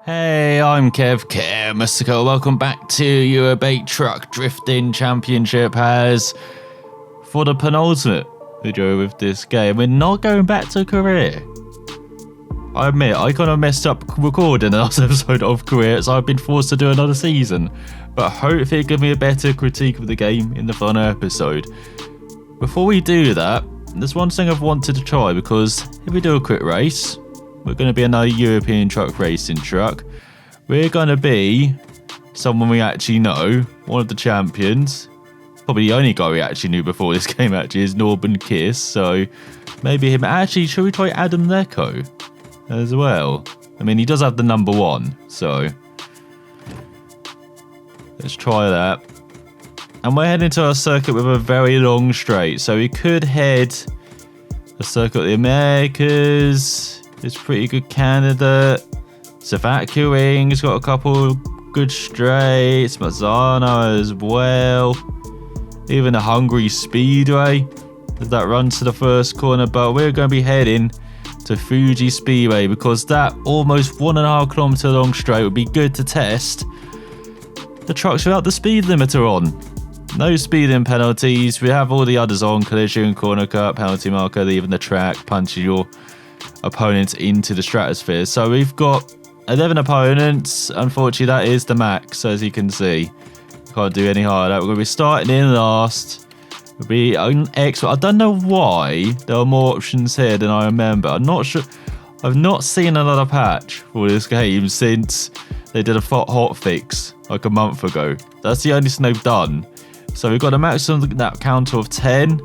Hey, I'm Kev Mystical. Welcome back to your bait truck drifting championship as for the penultimate video with this game. We're not going back to career. I admit, I kind of messed up recording the last episode of career, so I've been forced to do another season. But hopefully it'll give me a better critique of the game in the final episode. Before we do that, there's one thing I've wanted to try, because if we do a quick race, we're going to be another European truck racing truck. We're going to be someone we actually know, one of the champions. Probably the only guy we actually knew before this game actually is Norman Kiss. So maybe him. Actually, should we try Adam Lecco as well? I mean, he does have the number one. So let's try that. And we're heading to our circuit with a very long straight. So we could head a circuit of the Americas. It's a pretty good candidate. Savaccuing's got a couple good straights. Mazzano as well. Even the Hungary Speedway. That runs to the first corner. But we're going to be heading to Fuji Speedway, because that almost 1.5 kilometer long straight would be good to test the trucks without the speed limiter on. No speeding penalties. We have all the others on. Collision, corner cut, penalty marker, leaving the track, punching your opponents into the stratosphere. So we've got 11 opponents. Unfortunately, that is the max, as you can see. Can't do any higher. We're going to be starting in last. We'll be on X. I don't know why there are more options here than I remember. I'm not sure. I've not seen another patch for this game since they did a hot fix like a month ago. That's the only thing they've done. So we've got a maximum that counter of 10.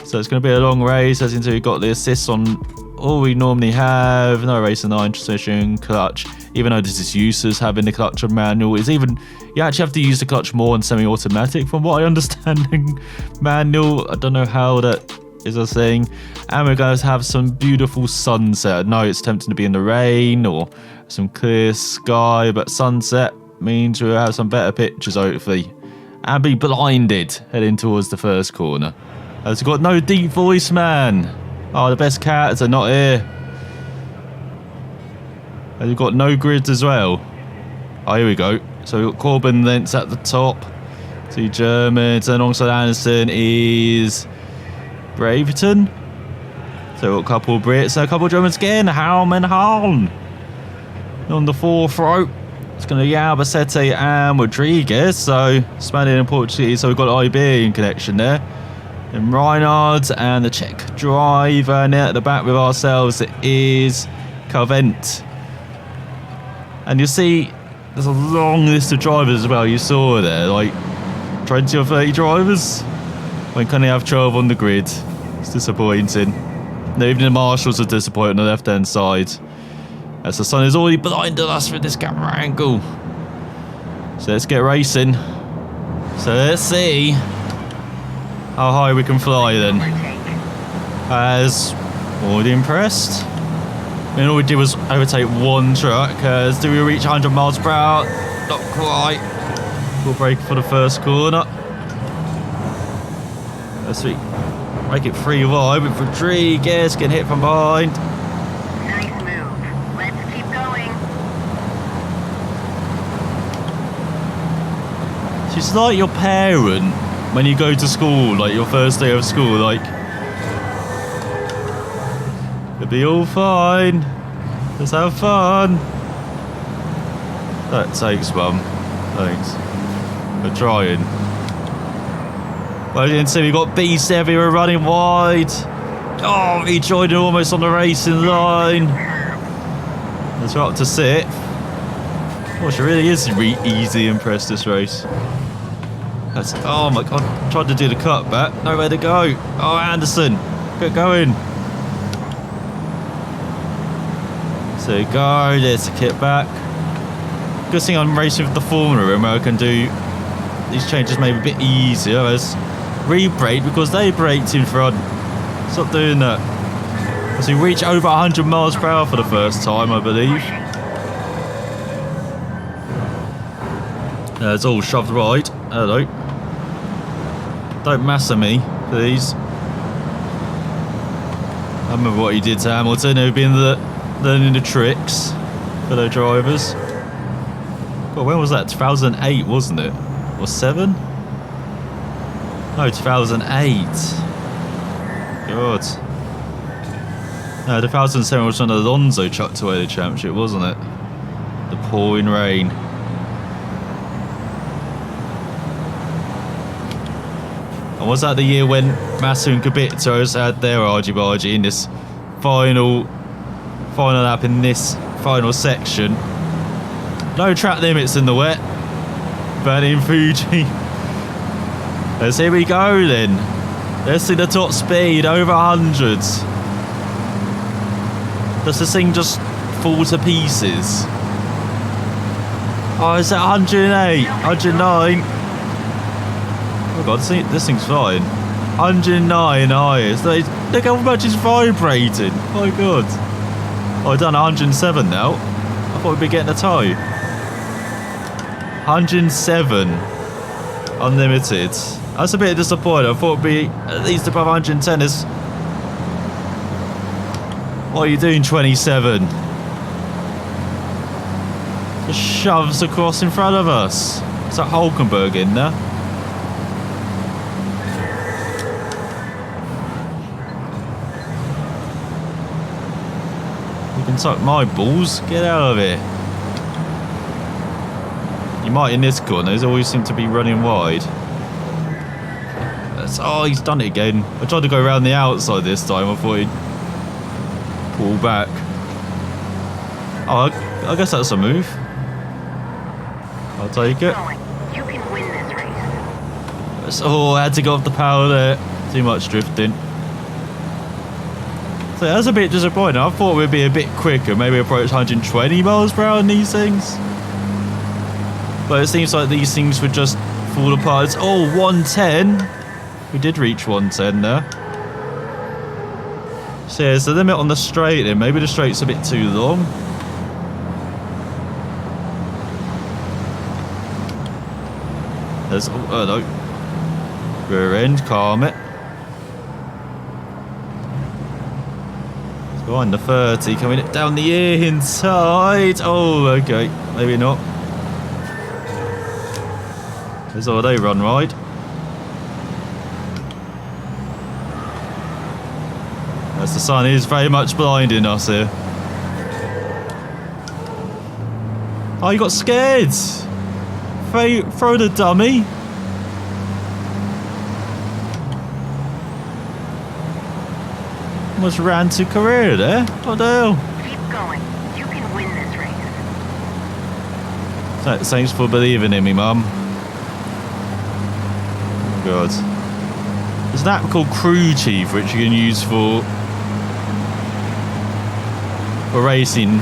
So it's going to be a long race, as until we've got the assists on all we normally have. No race and 9 transition, clutch. Even though this is useless, having the clutch on manual is even. You actually have to use the clutch more in semi-automatic, from what I understand. Manual, I don't know how that is a thing. And we're going to have some beautiful sunset. No, it's tempting to be in the rain or some clear sky, but sunset means we'll have some better pictures, hopefully. And be blinded heading towards the first corner. Has got no deep voice, man. Oh, the best cats are not here. And you've got no grids as well. Oh, here we go. So we've got Corbin Lentz at the top. 2 Germans. And alongside Anderson is Braverton. So we've got a couple of Brits and a couple of Germans again. Halm and Hahn. On the fourth row, it's going to be Albacete and Rodriguez. So Spanish and Portuguese. So we've got an Iberian connection there. And Reinhardt and the Czech driver. And at the back with ourselves it is Calvent. And you see there's a long list of drivers as well. You saw there, like 20 or 30 drivers. When can they have 12 on the grid? It's disappointing. No, even the marshals are disappointed on the left hand side, as the sun is already blinded us with this camera angle. So let's get racing. So let's see how high we can fly then. As already impressed. I mean, all we did was overtake one truck. Do we reach 100 miles per hour? Not quite. We'll brake for the first corner. Let's see. Make it 3 wide with Rodriguez getting hit from behind. Nice move. Let's keep going. She's like your parent when you go to school, like your first day of school, like, it'll be all fine. Let's have fun. That takes, Mum. Thanks for trying. Well, you can see we got Beast everywhere running wide. Oh, he joined almost on the racing line. Let's go up to 6th. Gosh, it really is easy impressed this race. That's, oh my god, tried to do the cut back. Nowhere to go. Oh, Anderson, get going. So go, there's the kit back. Good thing I'm racing with the Formula Room, where I can do these changes maybe a bit easier as re-brake, because they braked in front. Stop doing that. As we reach over 100 miles per hour for the first time, I believe. It's all shoved right. Hello. Don't massacre me, please. I remember what he did to Hamilton, who'd been learning the tricks. fellow drivers. God, when was that? 2008, wasn't it? Or 7? No, 2008. God. No, 2007 was when Alonso chucked away the championship, wasn't it? The pouring rain. And was that the year when Massa and Kubitos had their argy-bargy in this final lap in this final section? No track limits in the wet. Burning Fuji. Let's here we go then. Let's see the top speed over 100. Does this thing just fall to pieces? Oh, it's at 108, 109. Oh god, this thing's fine. 109 highest. Look how much it's vibrating. My god. Oh, I've done 107 now. I thought we'd be getting a tow. 107. Unlimited. That's a bit disappointing. I thought it'd be at least above 110. What are you doing, 27? Just shoves across in front of us. Is that Hulkenberg in there? You can suck my balls. Get out of here. You might in this corner. They always seem to be running wide. Oh, he's done it again. I tried to go around the outside this time. I thought he'd pull back. Oh, I guess that's a move. I'll take it. You can win this race. Oh, I had to go off the power there. Too much drifting. So that's a bit disappointing. I thought we'd be a bit quicker. Maybe approach 120 miles per hour on these things. But it seems like these things would just fall apart. It's, oh, 110. We did reach 110 there. So yeah, it's the limit on the straight then. Maybe the straight's a bit too long. There's, oh, hello. Rear end, calm it. It's behind the 30, coming down the inside. Oh, okay, maybe not. There's all they run right. As the sun is very much blinding us here. Oh, you got scared. Throw the dummy. Almost ran to career there. What the hell? Keep going. You can win this race. Thanks for believing in me, Mum. Oh god. There's an app called Crew Chief which you can use for racing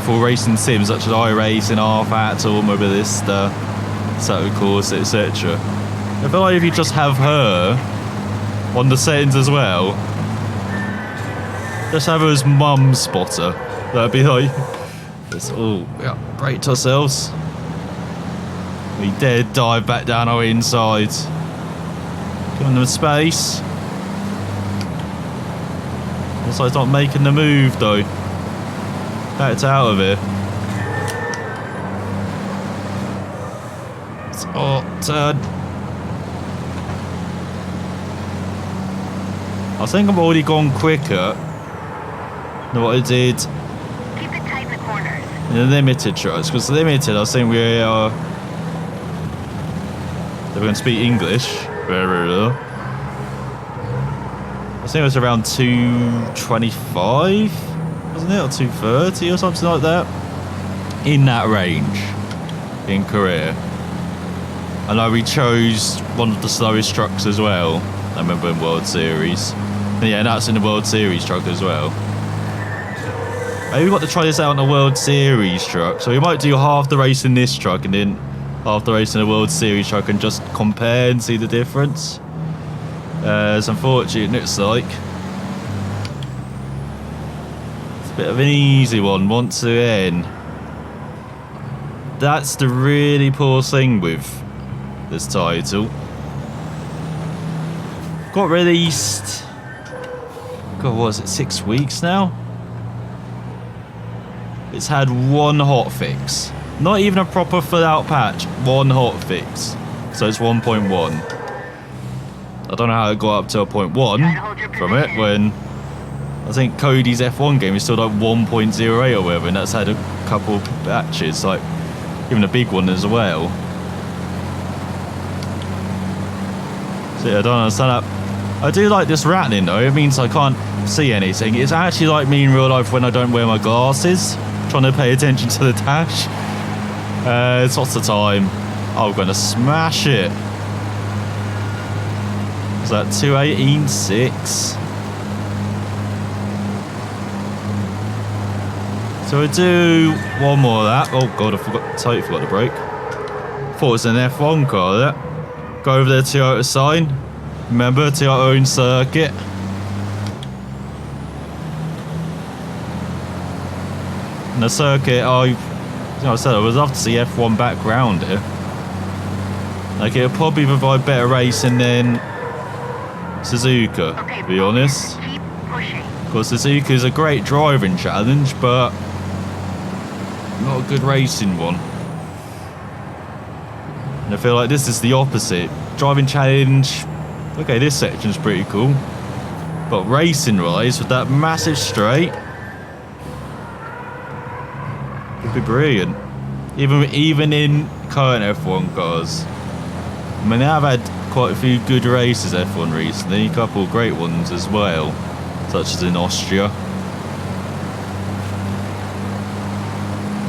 sims such as iRacing, R-Fat, Automobilista, Sato Course, etc. I feel like if you just have her on the settings as well, just have her as mum spotter, that'd be like, oh, yeah, braked ourselves. We did dive back down our inside. Giving them space. Looks like it's not making the move though. Backed out of here. Oh, turn. I think I've already gone quicker than what I did Keep it tight in the corners. in the limited trucks. Because limited, I think we are. They're going to speak English. I think it was around 225, wasn't it? Or 230 or something like that. In that range. In Korea. I know we chose one of the slowest trucks as well. I remember in World Series. Yeah, that's in the World Series truck as well. Maybe we've got to try this out on a World Series truck. So we might do half the race in this truck and then half the race in the World Series truck and just compare and see the difference. It's unfortunate, it looks like. It's a bit of an easy one once again. That's the really poor thing with this title. Got released. God, what was it, 6 weeks now? it's had one hotfix. Not even a proper full-out patch. One hotfix. So it's 1.1. I don't know how it got up to a 0.1 from it when I think Cody's F1 game is still like 1.08 or whatever, and that's had a couple of patches, like even a big one as well. So yeah, I don't understand that. I do like this rattling though, it means I can't see anything. It's actually like me in real life when I don't wear my glasses, trying to pay attention to the dash. It's lots of time. Oh, I'm going to smash it. Is that 2:18.6? So I do one more of that. Oh god, I totally forgot the brake. Thought it was an F1 car there. Go over there to Toyota sign. Remember, to our own circuit. And the circuit, I said I would love to see F1 background here. Like, it'll probably provide better racing than Suzuka, to be honest. Keep pushing. Of course, Suzuka is a great driving challenge, but not a good racing one. And I feel like this is the opposite. Driving challenge, okay, this section's pretty cool. But racing-wise, with that massive straight, it'd be brilliant. Even in current F1 cars. I mean, I've had quite a few good races F1 recently, a couple of great ones as well, such as in Austria.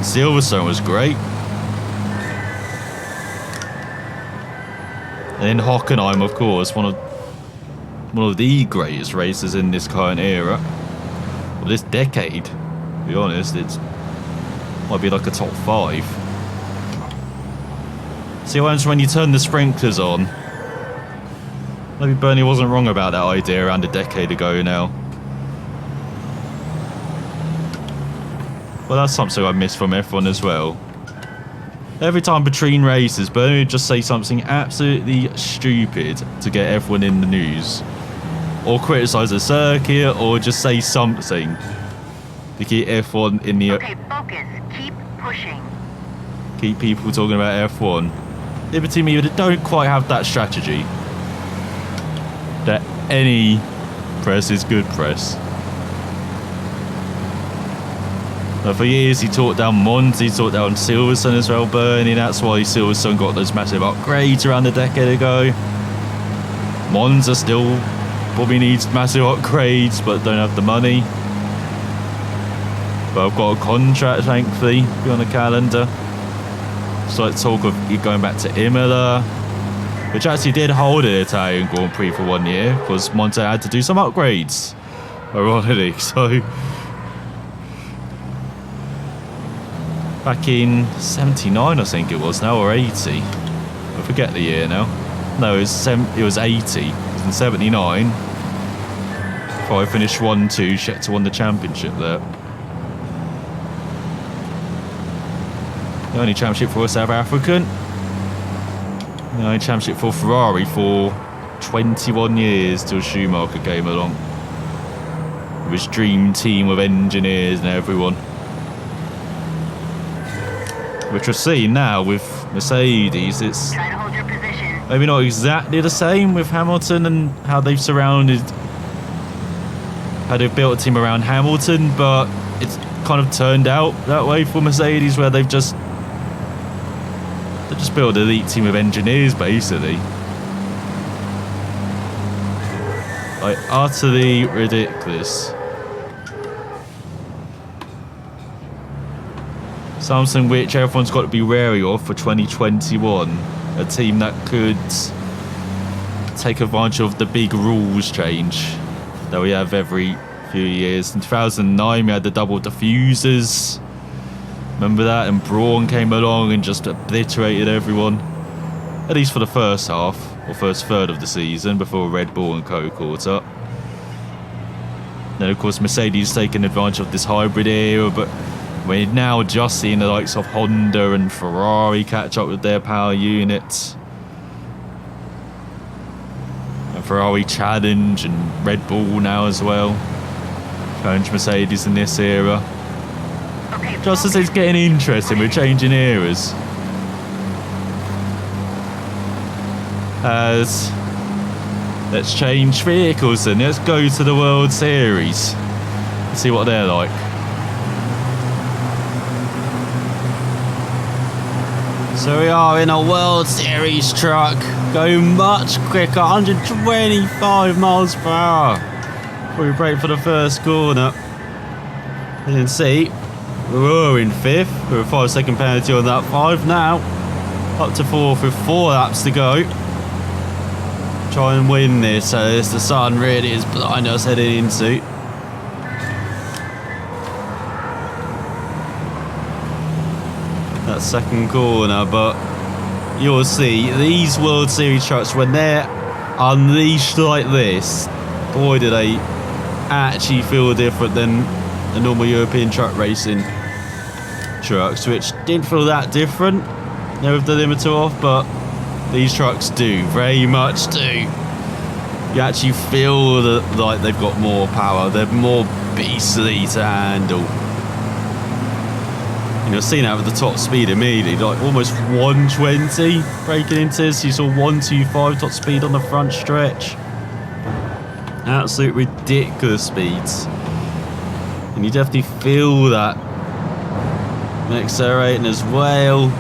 Silverstone was great. And then Hockenheim, of course, one of the greatest races in this current era, or this decade. To be honest, might be like a top 5. See what happens when you turn the sprinklers on. Maybe Bernie wasn't wrong about that idea around a decade ago now. Well, that's something I missed from F1 as well. Every time between races, Bernie would just say something absolutely stupid to get everyone in the news. Or criticise the circuit, or just say something to keep F1 in the... Okay, focus. Keep pushing. Keep people talking about F1. Liberty Media don't quite have that strategy. That any press is good press. But for years he talked down Monza, he talked down Silverstone as well, Bernie. That's why Silverstone got those massive upgrades around a decade ago. Monza still probably needs massive upgrades, but don't have the money. But I've got a contract, thankfully, on the calendar. So like talk of going back to Imola, which actually did hold an Italian Grand Prix for 1 year, because Monza had to do some upgrades, ironically. So back in 79, I think it was now, or 80. I forget the year now. No, it was 80. It was in 79. Before I finished 1-2, Scheckter won the championship there. The only championship for a South African. The only championship for Ferrari for 21 years till Schumacher came along. With his dream team of engineers and everyone. Which we're seeing now with Mercedes. It's Try to hold your position. maybe not exactly the same with Hamilton and how they've built a team around Hamilton, but it's kind of turned out that way for Mercedes, where they just built an elite team of engineers, basically. Like, utterly ridiculous. Something which everyone's got to be wary of for 2021. A team that could take advantage of the big rules change that we have every few years. In 2009, we had the double diffusers. Remember that? And Braun came along and just obliterated everyone. At least for the first half, or first third of the season, before Red Bull and Co caught up. Then, of course, Mercedes taking advantage of this hybrid era, but we're now just seeing the likes of Honda and Ferrari catch up with their power units. And Ferrari challenge, and Red Bull now as well. Challenge Mercedes in this era. Okay, Just as it's getting interesting, we're changing eras. Let's change vehicles then. Let's go to the World Series. See what they're like. So we are in a World Series truck. Go much quicker, 125 miles per hour. Before we brake for the first corner. As you can see, we're in 5th. We're a 5-second penalty on that 5 now. Up to 4th with 4 laps to go. Try and win this, so this the sun really is behind us heading into. That second corner, but you'll see these World Series trucks, when they're unleashed like this, boy do they actually feel different than the normal European truck racing trucks, which didn't feel that different now with the limiter off, but these trucks do, very much do. You actually feel that, like they've got more power, they're more beastly to handle. And you'll see that with the top speed immediately, like almost 120 braking into this. You saw 125 top speed on the front stretch. Absolute ridiculous speeds. And you definitely feel that when accelerating as well.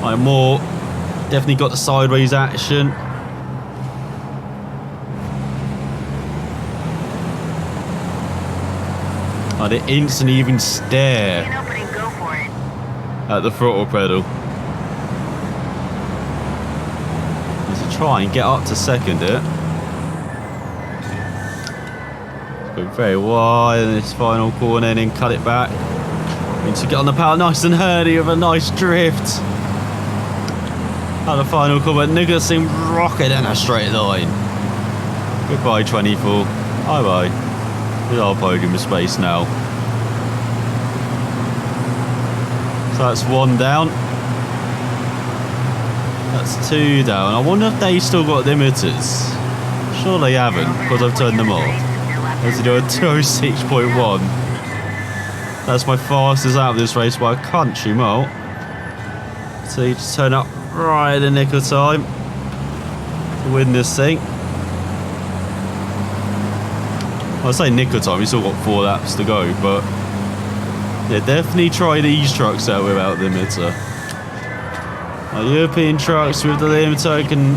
Like more, definitely got the sideways action. Like they instantly even stare at the throttle pedal. As I try and get up to second it. Go very wide in this final corner and then cut it back. Need to get on the power nice and early with a nice drift. At the final corner, Nicholson rocket in a straight line. Goodbye 24. Bye bye. With our podium space now. So that's 1 down. That's 2 down. I wonder if they still got limiters. Sure they haven't, because I've turned them off. As they do a 206.1. That's my fastest out of this race by a country mile. So you just turn up right in the nick of time to win this thing. I say nick of time, we still got 4 laps to go, but yeah, definitely try these trucks out without limiter. European trucks with the limiter, I can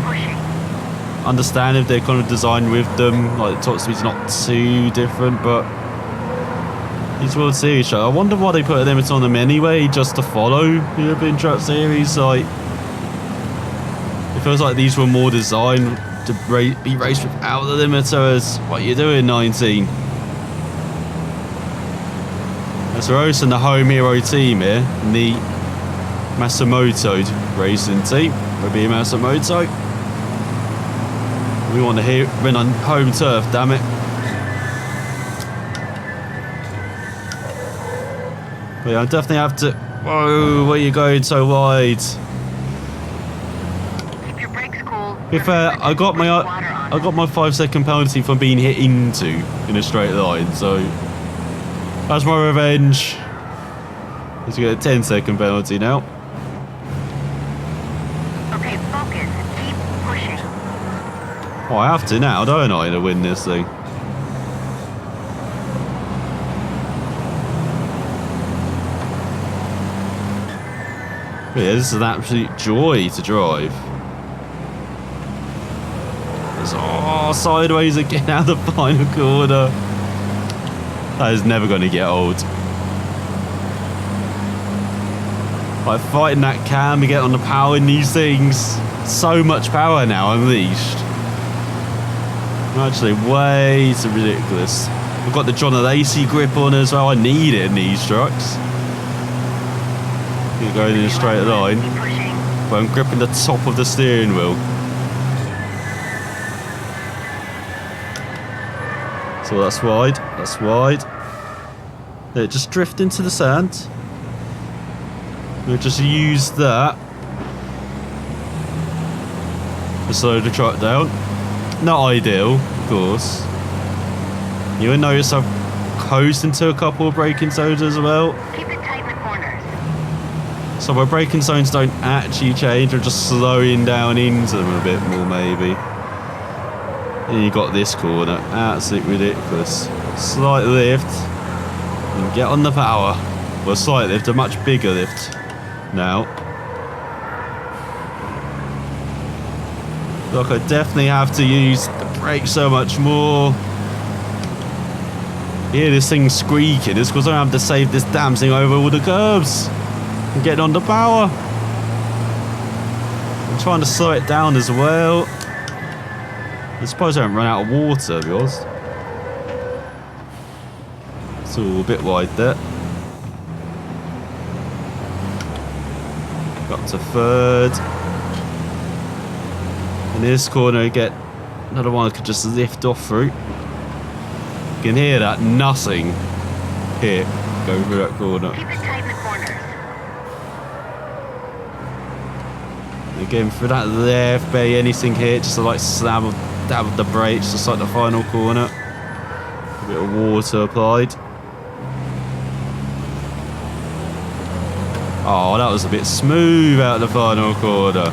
understand if they're kind of designed with them, like the top speed's not too different, but these World Series trucks, I wonder why they put a limiter on them anyway, just to follow the European Truck Series. Like, it feels like these were more designed to be raced without the limiter. As what you doing, 19? That's Rose and the home hero team here, and the Masamoto racing team. We'll be Masamoto. We want to win on home turf, damn it. But yeah, I definitely have to. Whoa, where are you going so wide? Keep your brakes cool. To be fair, I got my 5-second penalty from being hit into in a straight line, so that's my revenge. Let's get a 10-second penalty now. Okay, focus. Keep pushing. Oh, I have to now, don't I, to win this thing? But yeah, this is an absolute joy to drive. Oh, sideways again out of the final corner. That is never going to get old. By fighting that cam, we get on the power in these things. So much power now unleashed. Actually, way too ridiculous. We've got the John Lacey grip on as well. I need it in these trucks. You're going in a straight line, but I'm gripping the top of the steering wheel. So that's wide, that's wide. There, just drift into the sand. We'll just use that to slow the truck down. Not ideal, of course. You will notice I've coast into a couple of braking zones as well. Keep it tight in the corners. So my braking zones don't actually change, I'm just slowing down into them a bit more maybe. And you got this corner, absolutely ridiculous. Slight lift, and get on the power. Well, slight lift, a much bigger lift now. Look, I definitely have to use the brake so much more. Hear this thing squeaking, it's because I have to save this damn thing over all the curbs. I'm getting on the power. I'm trying to slow it down as well. I suppose I haven't run out of water, to be honest. It's all a bit wide there. Got to third. In this corner, get another one I could just lift off through. You can hear that, nothing hit going through that corner. Keep it tight in the corners. Again, for that left, barely anything hit, just a light slam of dab of the brakes, just like the final corner. A bit of water applied. Oh, that was a bit smooth out of the final corner.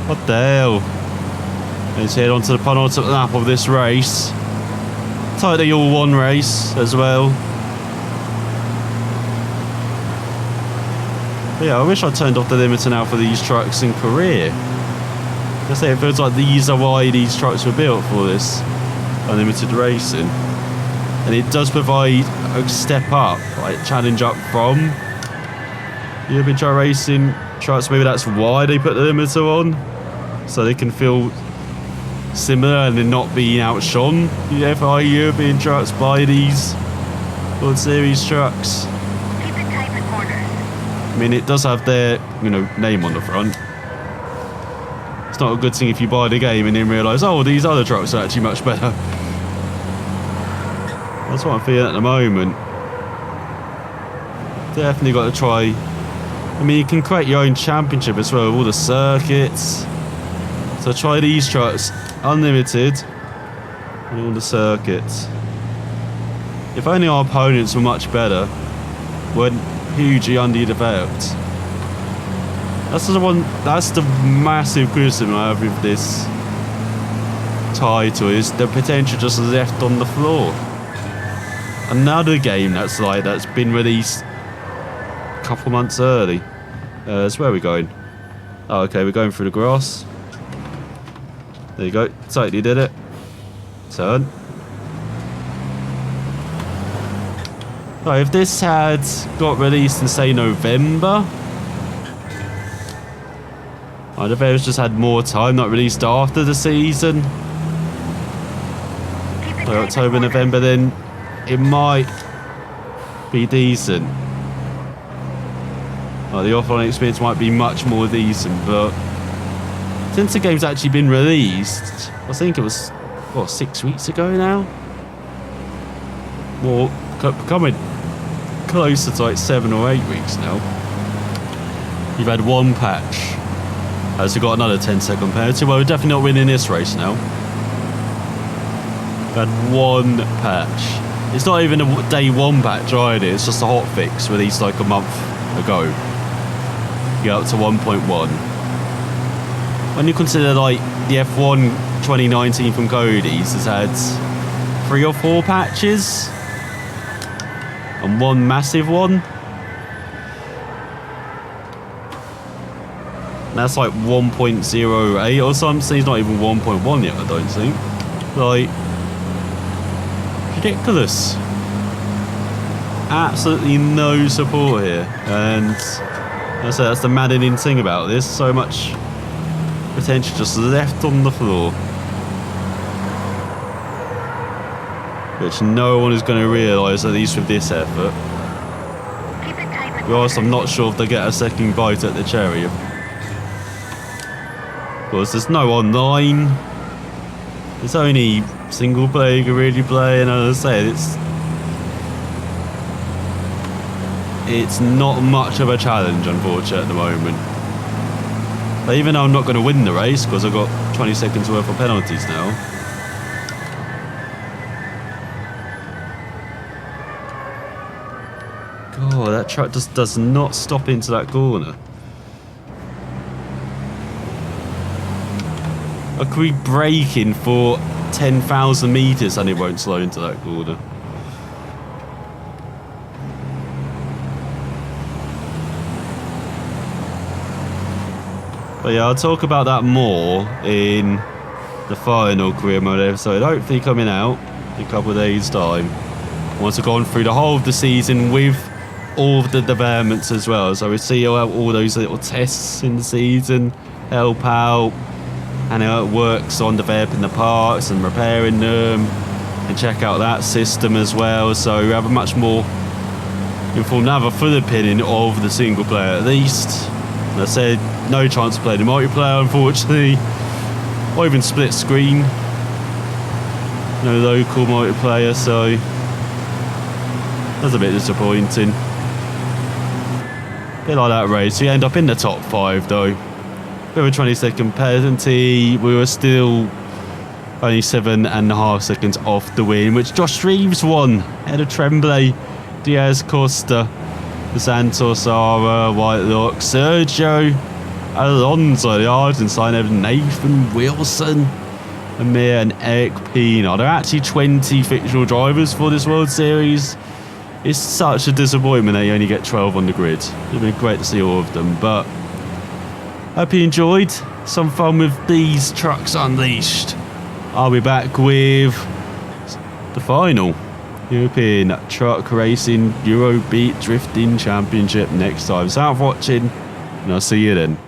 What the hell? Let's head on to the penultimate lap of this race. Tightly all one race as well. But yeah, I wish I turned off the limiter now for these trucks in Korea. I say it feels like these are why these trucks were built for this unlimited racing. And it does provide a step up, like challenge up from European truck racing trucks. Maybe that's why they put the limiter on, so they can feel similar and then not being outshone. The FI European trucks by these World Series trucks. Keep it tight in the corners. I mean, it does have their, name on the front. It's not a good thing if you buy the game and then realise, oh, these other trucks are actually much better. That's what I'm feeling at the moment. Definitely got to try. I mean, you can create your own championship as well with all the circuits. So try these trucks, unlimited, and all the circuits. If only our opponents were much better, weren't hugely underdeveloped. That's the massive criticism I have with this title, is the potential just left on the floor. Another game that's been released a couple months early. So where are we going? Oh, okay, we're going through the grass. There you go, totally did it. Turn. Oh, if this had got released in, say, November, I'd have just had more time, not released after the season. Like October, November, then it might be decent. Like the offline experience might be much more decent, but since the game's actually been released, I think it was, 6 weeks ago now? More, coming closer to like 7 or 8 weeks now. You've had one patch. Has got another 10-second penalty. Well, we're definitely not winning this race now. We've had one patch. It's not even a day one patch either. It's just a hot fix released like a month ago. Get up to 1.1. When you consider like the F1 2019 from Cody's has had 3 or 4 patches and one massive one. That's like 1.08 or something. It's not even 1.1 yet, I don't think. Like, ridiculous. Absolutely no support here. And I say that's the maddening thing about this. So much potential just left on the floor, which no one is going to realise, at least with this effort. Whilst I'm not sure if they get a second bite at the cherry. Of course, there's no online. It's only single player you can really play, and as I say, it's not much of a challenge, unfortunately, at the moment. But even though I'm not going to win the race because I've got 20 seconds worth of penalties now, truck just does not stop into that corner. I could be braking for 10,000 meters and it won't slow into that corner. But yeah, I'll talk about that more in the final career mode episode, hopefully coming out in a couple of days' time. Once I've gone through the whole of the season with all of the developments as well. So we see how all those little tests in the season help out and how it works on developing the parts and repairing them, and check out that system as well. So we have a much more informed, have a full opinion of the single player at least. And I said, no chance to play the multiplayer, unfortunately, or even split screen. No local multiplayer, so that's a bit disappointing. Bit like that race. We end up in the top 5 though. With a 20-second penalty, we were still only 7.5 seconds off the win, which Josh Reeves won ahead of Tremblay, Diaz Costa, Santos Ara, Whitelock, Sergio Alonso, the Argentine, Nathan Wilson, Amir and Eric Pina. There are actually 20 fictional drivers for this World Series. It's such a disappointment that you only get 12 on the grid. It would have been great to see all of them, but hope you enjoyed. Some fun with these trucks unleashed. I'll be back with the final European Truck Racing Eurobeat Drifting Championship next time. So, thanks for watching, and I'll see you then.